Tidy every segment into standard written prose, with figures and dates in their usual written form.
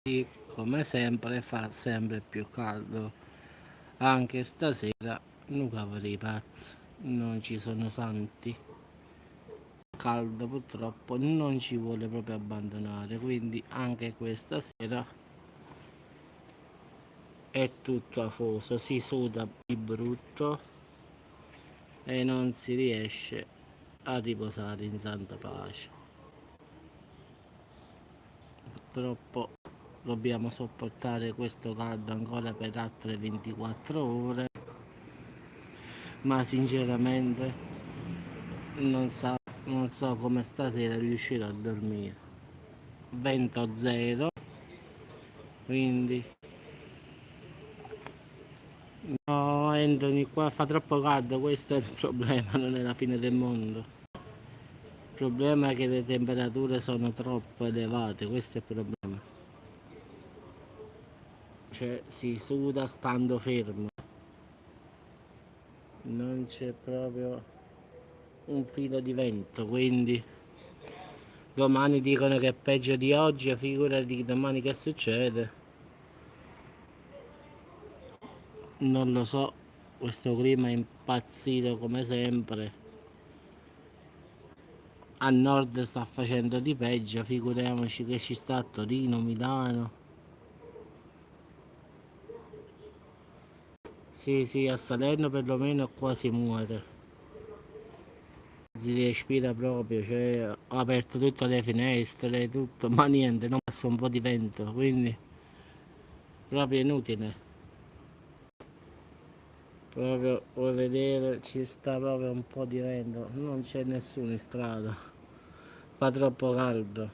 Sì, come sempre fa sempre più caldo. Anche stasera non cavolo i pazzi, non ci sono santi. Caldo purtroppo non ci vuole proprio abbandonare, quindi anche questa sera è tutto afoso, si suda di brutto e non si riesce a riposare in santa pace. Purtroppo dobbiamo sopportare questo caldo ancora per altre 24 ore, ma sinceramente non so, non so come stasera riuscirò a dormire. Vento zero, quindi no, Anthony, qua fa troppo caldo, questo è il problema, non è la fine del mondo. Il problema è che le temperature sono troppo elevate, questo è il problema. Cioè si suda stando fermo, non c'è proprio un filo di vento, quindi domani dicono che è peggio di oggi, figurati domani che succede. Non lo so, questo clima è impazzito come sempre. A nord sta facendo di peggio, figuriamoci che ci sta a Torino, Milano. Sì, sì, a Salerno perlomeno qua si muore. Si respira proprio, cioè ho aperto tutte le finestre, tutto, ma niente, non passa un po' di vento, quindi proprio inutile. Proprio vuoi vedere, ci sta proprio un po' di vento, non c'è nessuno in strada, fa troppo caldo.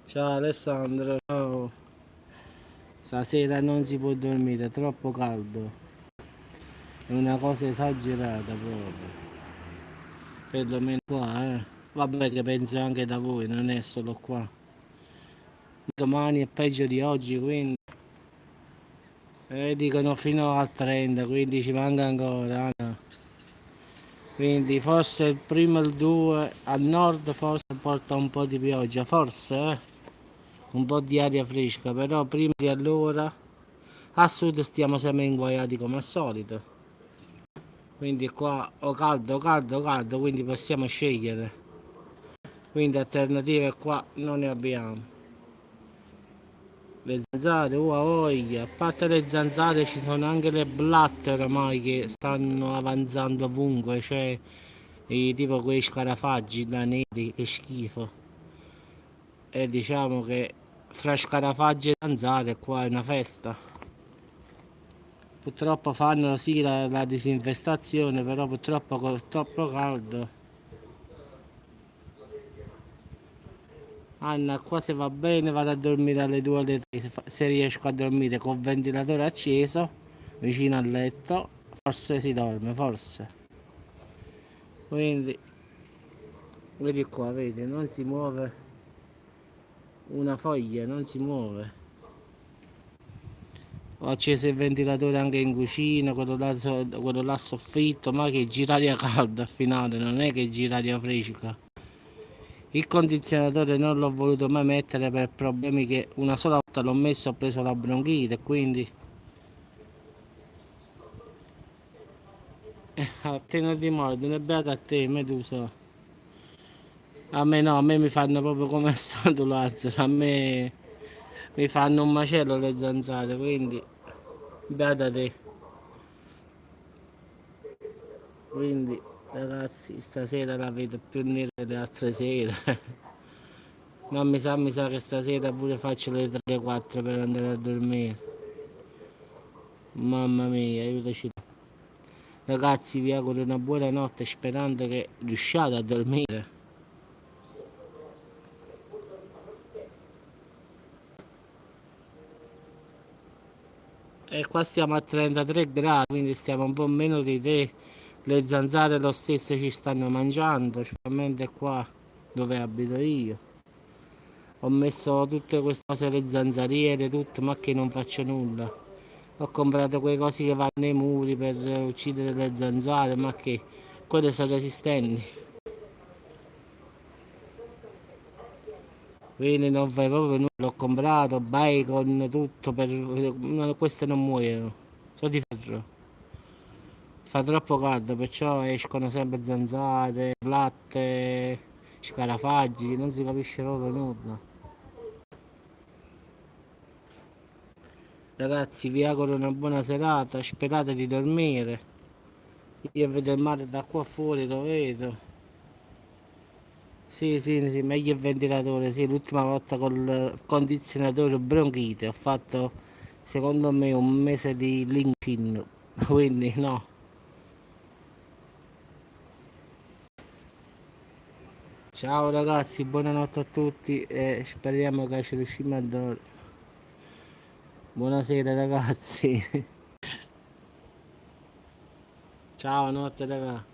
Ciao Alessandro, ciao. Stasera non si può dormire, è troppo caldo, è una cosa esagerata proprio, perlomeno qua, eh. Vabbè che penso anche da voi, non è solo qua. Domani è peggio di oggi, quindi dicono fino al 30, quindi ci manca ancora. No. Quindi forse il primo e il 2 al nord forse porta un po' di pioggia, forse un po' di aria fresca, però prima di allora a sud stiamo sempre inguaiati come al solito. Quindi qua o caldo, caldo, caldo, quindi possiamo scegliere. Quindi alternative qua non ne abbiamo. Le zanzare, voglia. A parte le zanzare ci sono anche le blatte oramai che stanno avanzando ovunque, cioè tipo quei scarafaggi da neri, che schifo. E diciamo che fra scarafaggi e zanzare qua è una festa. Purtroppo fanno sì la disinfestazione, però purtroppo con troppo caldo. Anna, qua se va bene vado a dormire alle 2 alle 3, se riesco a dormire col ventilatore acceso, vicino al letto, forse si dorme, forse. Quindi, vedi qua, vedi, non si muove una foglia, non si muove. Ho acceso il ventilatore anche in cucina, quello là a soffitto, ma che gira aria calda al finale, non è che gira aria fresca. Il condizionatore non l'ho voluto mai mettere per problemi che una sola volta l'ho messo e ho preso la bronchite, quindi a te non ti mordono, è beato a te, Medusa. A me no, a me mi fanno proprio come a Sant'Ulazzo, a me mi fanno un macello le zanzare, quindi beata te. Quindi ragazzi, stasera la vedo più nera delle altre sere. Ma mi sa che stasera pure faccio le 3-4 per andare a dormire. Mamma mia, aiutaci. Ragazzi, vi auguro una buona notte sperando che riusciate a dormire. E qua stiamo a 33 gradi, quindi stiamo un po' meno di te. Le zanzare lo stesso ci stanno mangiando, specialmente qua dove abito io. Ho messo tutte queste cose, le zanzariere, tutto, ma che non faccio nulla. Ho comprato quei cosi che vanno nei muri per uccidere le zanzare, ma che quelle sono resistenti. quindi non fai proprio nulla. L'ho comprato, bacon, tutto per... queste non muoiono, sono di ferro. Fa troppo caldo, perciò escono sempre zanzate, latte, scarafaggi, non si capisce proprio nulla. Ragazzi, vi auguro una buona serata, sperate di dormire. Io vedo il mare da qua fuori, lo vedo. Sì, sì, sì, meglio il ventilatore, sì, l'ultima volta col condizionatore bronchite ho fatto secondo me un mese di LinkedIn, quindi no. Ciao ragazzi, buonanotte a tutti e speriamo che ci riusciamo a dormire. Buonasera ragazzi. Ciao, notte ragazzi.